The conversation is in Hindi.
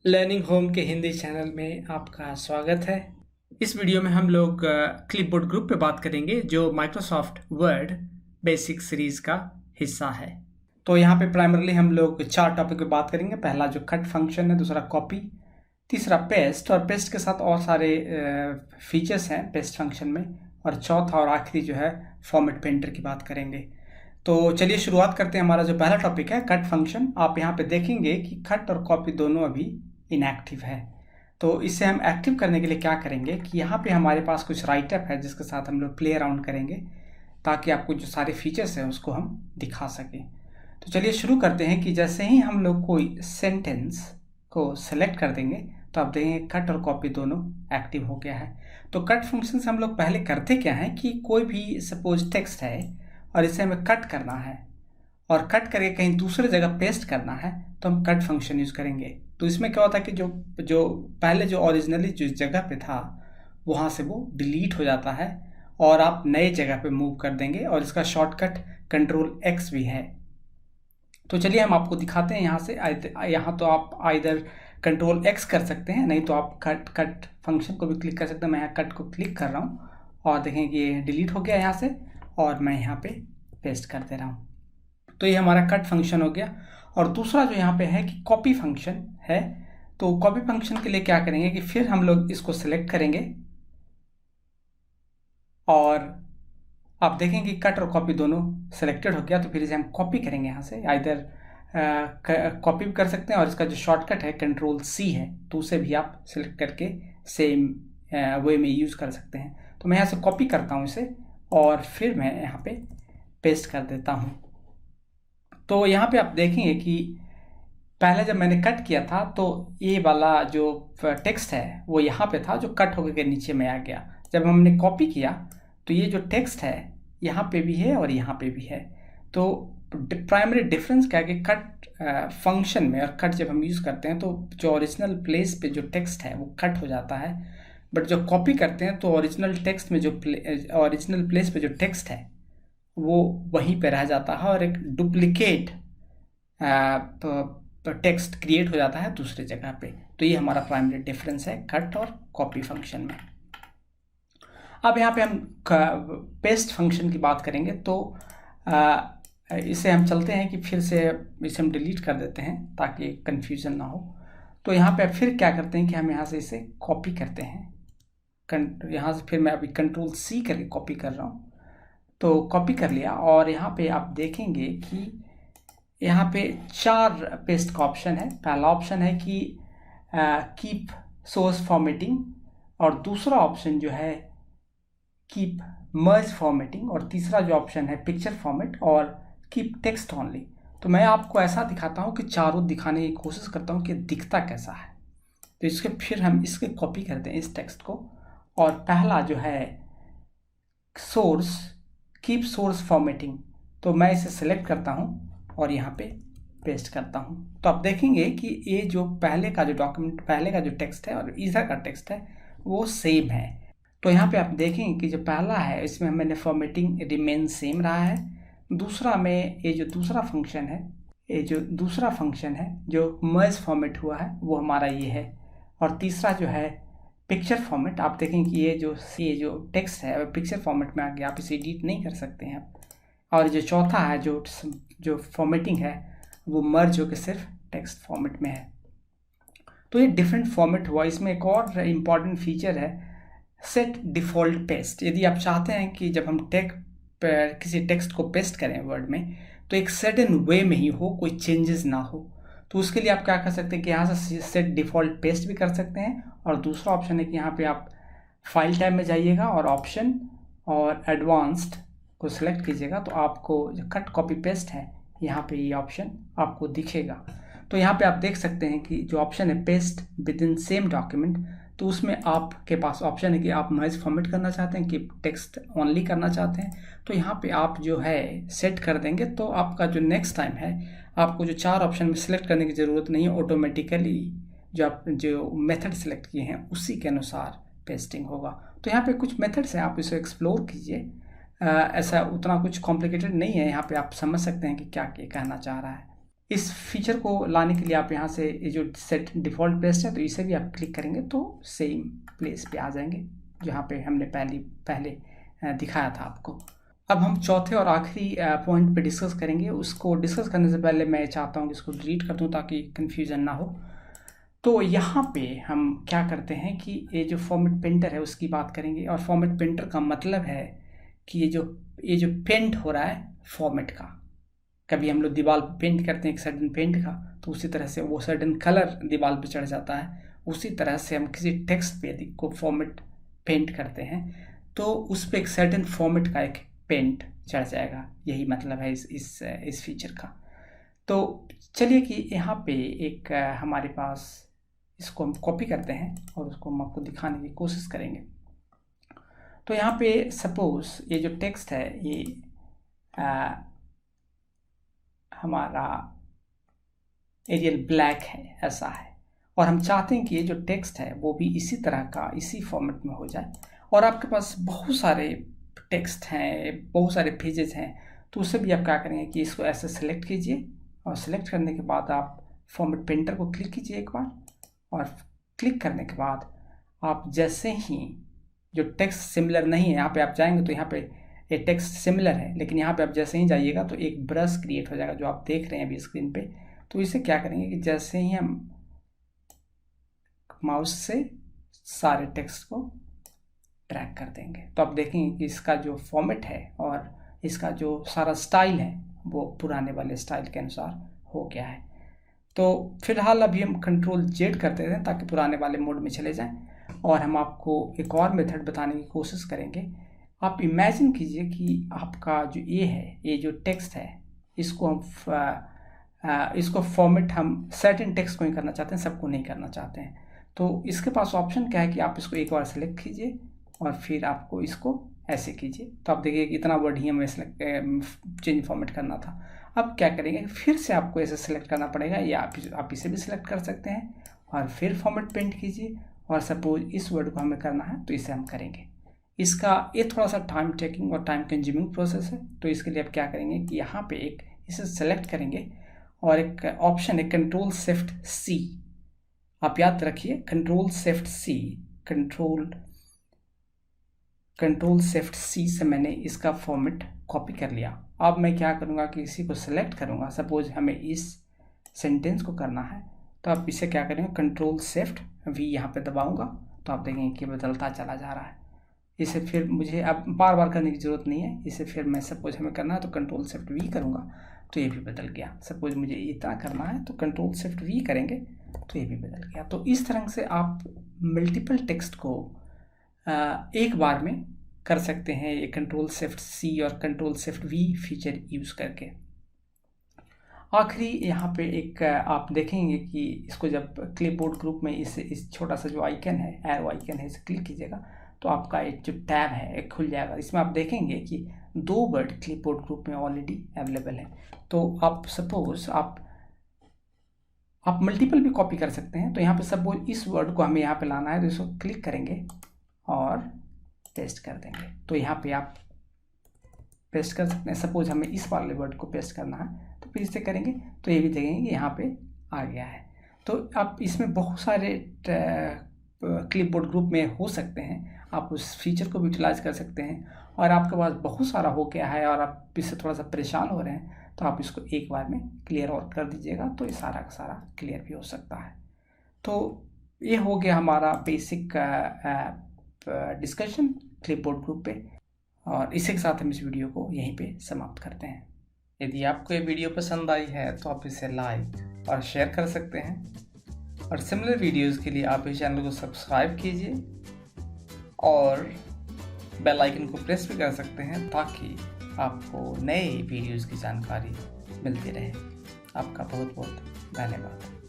लर्निंग होम के हिंदी चैनल में आपका स्वागत है। इस वीडियो में हम लोग क्लिपबोर्ड ग्रुप पे बात करेंगे जो माइक्रोसॉफ्ट वर्ड बेसिक सीरीज का हिस्सा है। तो यहाँ पे प्राइमरली हम लोग 4 टॉपिक पे बात करेंगे। पहला जो कट फंक्शन है, दूसरा कॉपी, तीसरा पेस्ट, और पेस्ट के साथ और सारे फीचर्स हैं पेस्ट फंक्शन में, और चौथा और आखिरी जो है फॉर्मेट पेंटर की बात करेंगे। तो चलिए शुरुआत करते हैं। हमारा जो पहला टॉपिक है कट फंक्शन। आप यहाँ पे देखेंगे कि कट और कॉपी दोनों अभी इनएक्टिव है। तो इसे हम एक्टिव करने के लिए क्या करेंगे कि यहाँ पे हमारे पास कुछ राइटअप है जिसके साथ हम लोग प्ले अराउंड करेंगे ताकि आपको जो सारे फीचर्स हैं उसको हम दिखा सकें। तो चलिए शुरू करते हैं कि जैसे ही हम लोग कोई सेंटेंस को सेलेक्ट कर देंगे तो आप देखेंगे कट और कॉपी दोनों एक्टिव हो गया है। तो कट फंक्शन से हम लोग पहले करते क्या है कि कोई भी सपोज टेक्स्ट है और इसे हमें कट करना है और कट करके कहीं दूसरे जगह पेस्ट करना है तो हम कट फंक्शन यूज़ करेंगे। तो इसमें क्या होता है कि जो पहले जो ओरिजिनली जिस जगह पे था वहाँ से वो डिलीट हो जाता है और आप नए जगह पे मूव कर देंगे, और इसका शॉर्टकट Ctrl+X भी है। तो चलिए हम आपको दिखाते हैं यहाँ से। यहाँ तो आप आइदर Ctrl+X कर सकते हैं, नहीं तो आप कट फंक्शन को भी क्लिक कर सकते हैं। मैं यहाँ कट को क्लिक कर रहा हूँ और देखें कि ये डिलीट हो गया यहाँ से, और मैं यहाँ पे पेस्ट कर दे रहा हूँ। तो ये हमारा कट फंक्शन हो गया। और दूसरा जो यहाँ पे है कि कॉपी फंक्शन है। तो कॉपी फंक्शन के लिए क्या करेंगे कि फिर हम लोग इसको सिलेक्ट करेंगे और आप देखेंगे कि कट और कॉपी दोनों सिलेक्टेड हो गया। तो फिर इसे हम कॉपी करेंगे यहाँ से, आइदर कॉपी भी कर सकते हैं और इसका जो शॉर्टकट है Ctrl+C है, तो उसे भी आप सिलेक्ट करके सेम वे में यूज़ कर सकते हैं। तो मैं यहाँ से कॉपी करता हूँ इसे और फिर मैं यहाँ पे पेस्ट कर देता हूँ। तो यहाँ पे आप देखेंगे कि पहले जब मैंने कट किया था तो ये वाला जो टेक्स्ट है वो यहाँ पे था जो कट होकर के नीचे में आ गया। जब हमने कॉपी किया तो ये जो टेक्स्ट है यहाँ पे भी है और यहाँ पे भी है। तो प्राइमरी डिफरेंस क्या है कि कट फंक्शन में और कट जब हम यूज़ करते हैं तो जो ओरिजिनल प्लेस पे जो टेक्स्ट है वो कट हो जाता है, बट जो कॉपी करते हैं तो ओरिजिनल टेक्स्ट में जो ओरिजिनल प्लेस पे जो टेक्स्ट है वो वहीं पे रह जाता है और एक डुप्लीकेट तो टेक्स्ट क्रिएट हो जाता है दूसरे जगह पे। तो ये हमारा प्राइमरी डिफरेंस है कट और कॉपी फंक्शन में। अब यहाँ पे हम पेस्ट फंक्शन की बात करेंगे। तो इसे हम चलते हैं कि फिर से इसे हम डिलीट कर देते हैं ताकि कन्फ्यूज़न ना हो। तो यहाँ पे फिर क्या करते हैं कि हम यहाँ से इसे कॉपी करते हैं। यहाँ से फिर मैं अभी Ctrl+C करके कॉपी कर रहा हूँ। तो कॉपी कर लिया और यहाँ पे आप देखेंगे कि यहाँ पे 4 पेस्ट का ऑप्शन है। पहला ऑप्शन है कि कीप सोर्स फॉर्मेटिंग, और दूसरा ऑप्शन जो है कीप मर्ज फॉर्मेटिंग, और तीसरा जो ऑप्शन है पिक्चर फॉर्मेट, और कीप टेक्स्ट ओनली। तो मैं आपको ऐसा दिखाता हूँ कि चारों दिखाने की कोशिश करता हूँ कि दिखता कैसा है। तो इसके फिर हम इसके कॉपी करते हैं इस टेक्स्ट को, और पहला जो है सोर्स कीप सोर्स फॉर्मेटिंग, तो मैं इसे सेलेक्ट करता हूँ और यहाँ पे पेस्ट करता हूँ। तो आप देखेंगे कि ये जो पहले का जो डॉक्यूमेंट, पहले का जो टेक्स्ट है और इधर का टेक्स्ट है वो सेम है। तो यहाँ पे आप देखेंगे कि जो पहला है इसमें मैंने फॉर्मेटिंग रिमेन सेम रहा है। दूसरा में ये जो दूसरा फंक्शन है, ये जो दूसरा फंक्शन है जो मर्ज फॉर्मेट हुआ है वो हमारा ये है। और तीसरा जो है पिक्चर फॉर्मेट, आप देखें कि ये जो टेक्स्ट है पिक्चर फॉर्मेट में आ गया, आप इसे एडिट नहीं कर सकते हैं। और जो चौथा है जो फॉर्मेटिंग है वो मर्ज होकर सिर्फ टेक्स्ट फॉर्मेट में है। तो ये डिफरेंट फॉर्मेट हुआ। इसमें एक और इम्पॉर्टेंट फीचर है सेट डिफ़ॉल्ट पेस्ट। यदि आप चाहते हैं कि जब हम किसी टेक्स्ट को पेस्ट करें वर्ड में तो एक सर्टेन वे में ही हो, कोई चेंजेस ना हो, तो उसके लिए आप क्या कर सकते हैं कि यहाँ से सेट डिफ़ॉल्ट पेस्ट भी कर सकते हैं। और दूसरा ऑप्शन है कि यहाँ पे आप फाइल टाइप में जाइएगा और ऑप्शन और एडवांस्ड को सिलेक्ट कीजिएगा, तो आपको जो कट कॉपी पेस्ट है यहाँ पे ये ऑप्शन आपको दिखेगा। तो यहाँ पे आप देख सकते हैं कि जो ऑप्शन है paste with in same document, तो उसमें आपके पास ऑप्शन है कि आप मर्ज फॉर्मेट करना चाहते हैं कि टेक्स्ट ओनली करना चाहते हैं। तो यहाँ पे आप जो है सेट कर देंगे तो आपका जो नेक्स्ट टाइम है आपको जो 4 ऑप्शन में सिलेक्ट करने की ज़रूरत नहीं है, ऑटोमेटिकली जो मेथड सेलेक्ट किए हैं उसी के अनुसार पेस्टिंग होगा। तो यहाँ पे कुछ मेथड्स हैं, आप इसे एक्सप्लोर कीजिए। ऐसा उतना कुछ कॉम्प्लिकेटेड नहीं है, यहाँ पे आप समझ सकते हैं कि क्या कहना चाह रहा है। इस फीचर को लाने के लिए आप यहाँ से ये जो सेट डिफ़ॉल्ट पेस्ट है तो इसे भी आप क्लिक करेंगे तो सेम प्लेस पे आ जाएंगे जहाँ पे हमने पहले दिखाया था आपको। अब हम चौथे और आखिरी पॉइंट पे डिस्कस करेंगे। उसको डिस्कस करने से पहले मैं चाहता हूँ कि इसको डिलीट कर दूँ ताकि कन्फ्यूज़न ना हो। तो यहाँ पे हम क्या करते हैं कि ये जो फॉर्मेट पेंटर है उसकी बात करेंगे। और फॉर्मेट पेंटर का मतलब है कि ये जो पेंट हो रहा है फॉर्मेट का, कभी हम लोग दीवार पे पेंट करते हैं एक सर्टन पेंट का, तो उसी तरह से वो सर्टन कलर दीवार पे चढ़ जाता है। उसी तरह से हम किसी टेक्स्ट पे यदि को फॉर्मेट पेंट करते हैं तो उस पर एक सर्टन फॉर्मेट का एक पेंट चढ़ जाएगा। यही मतलब है इस फीचर का। तो चलिए कि यहाँ पे एक हमारे पास इसको हम कॉपी करते हैं और उसको हम आपको दिखाने की कोशिश करेंगे। तो यहाँ पे सपोज ये जो टेक्स्ट है ये हमारा एरियल ब्लैक है, ऐसा है, और हम चाहते हैं कि ये जो टेक्स्ट है वो भी इसी तरह का इसी फॉर्मेट में हो जाए। और आपके पास बहुत सारे टेक्स्ट हैं, बहुत सारे पेजेस हैं, तो उससे भी आप क्या करेंगे कि इसको ऐसे सेलेक्ट कीजिए और सेलेक्ट करने के बाद आप फॉर्मेट पेंटर को क्लिक कीजिए एक बार। और क्लिक करने के बाद आप जैसे ही जो टेक्स्ट सिमिलर नहीं है, यहाँ पे आप जाएंगे तो यहाँ पे ये टेक्स्ट सिमिलर है, लेकिन यहाँ पे आप जैसे ही जाइएगा तो एक ब्रश क्रिएट हो जाएगा जो आप देख रहे हैं अभी स्क्रीन पे। तो इसे क्या करेंगे कि जैसे ही हम माउस से सारे टेक्स्ट को ड्रैग कर देंगे तो आप देखेंगे कि इसका जो फॉर्मेट है और इसका जो सारा स्टाइल है वो पुराने वाले स्टाइल के अनुसार हो गया है। तो फिलहाल अभी हम कंट्रोल जेड करते हैं ताकि पुराने वाले मोड में चले जाएं। और हम आपको एक और मेथड बताने की कोशिश करेंगे। आप इमेजिन कीजिए कि आपका जो ये है, ये जो टेक्स्ट है, इसको हम इसको फॉर्मेट हम सर्टेन टेक्स्ट को ही करना चाहते हैं, सबको नहीं करना चाहते हैं। तो इसके पास ऑप्शन क्या है कि आप इसको एक बार सेलेक्ट कीजिए और फिर आपको इसको ऐसे कीजिए तो आप देखिए कि इतना वर्ड ही हमें चेंज फॉर्मेट करना था। अब क्या करेंगे, फिर से आपको ऐसे सेलेक्ट करना पड़ेगा, या आप इसे भी सिलेक्ट कर सकते हैं और फिर फॉर्मेट पेंट कीजिए। और सपोज इस वर्ड को हमें करना है तो इसे हम करेंगे। इसका ये थोड़ा सा टाइम टेकिंग और टाइम कंज्यूमिंग प्रोसेस है। तो इसके लिए आप क्या करेंगे कि यहाँ पे एक इसे सेलेक्ट करेंगे और एक ऑप्शन है कंट्रोल शिफ्ट सी। आप याद रखिए control shift C, control shift C से मैंने इसका फॉर्मेट कॉपी कर लिया। अब मैं क्या करूँगा कि इसी को सिलेक्ट करूँगा। सपोज हमें इस सेंटेंस को करना है तो आप इसे क्या करेंगे, कंट्रोल शिफ्ट वी यहाँ पे दबाऊंगा तो आप देखेंगे कि बदलता चला जा रहा है। इसे फिर मुझे अब बार बार करने की ज़रूरत नहीं है। इसे फिर मैं सपोज हमें करना है तो कंट्रोल शिफ्ट वी करूँगा तो ये भी बदल गया। सपोज मुझे इतना करना है तो कंट्रोल शिफ्ट वी करेंगे तो ये भी बदल गया। तो इस तरह से आप मल्टीपल टेक्स्ट को एक बार में कर सकते हैं ये कंट्रोल शिफ्ट सी और control shift we feature use करके। आखिरी यहाँ पे एक आप देखेंगे कि इसको जब क्लिपबोर्ड ग्रुप में इस छोटा सा जो आइकन है, एरो आइकन है, इसे क्लिक कीजिएगा तो आपका एक जो टैब है एक खुल जाएगा। इसमें आप देखेंगे कि 2 वर्ड क्लिपबोर्ड ग्रुप में ऑलरेडी अवेलेबल है। तो आप सपोज आप मल्टीपल भी कॉपी कर सकते हैं। तो यहाँ पे सपोज इस वर्ड को हमें यहाँ पे लाना है तो इसको क्लिक करेंगे और पेस्ट कर देंगे तो यहाँ पे आप पेस्ट कर सकते हैं। सपोज हमें इस वाले वर्ड को पेस्ट करना है तो फिर इसे करेंगे तो ये भी देखेंगे कि यहाँ पे आ गया है। तो आप इसमें बहुत सारे क्लिपबोर्ड ग्रुप में हो सकते हैं, आप उस फीचर को यूटिलाइज कर सकते हैं। और आपके पास बहुत सारा हो गया है और आप इससे थोड़ा सा परेशान हो रहे हैं तो आप इसको एक बार में क्लियर और कर दीजिएगा तो ये सारा का सारा क्लियर भी हो सकता है। तो ये हो गया हमारा बेसिक डिस्कशन क्लिपबोर्ड ग्रुप पे, और इसी के साथ हम इस वीडियो को यहीं पे समाप्त करते हैं। यदि आपको ये वीडियो पसंद आई है तो आप इसे लाइक और शेयर कर सकते हैं। और सिमिलर वीडियोस के लिए आप इस चैनल को सब्सक्राइब कीजिए और बेल आइकन को प्रेस भी कर सकते हैं ताकि आपको नए वीडियोस की जानकारी मिलती रहे। आपका बहुत बहुत धन्यवाद।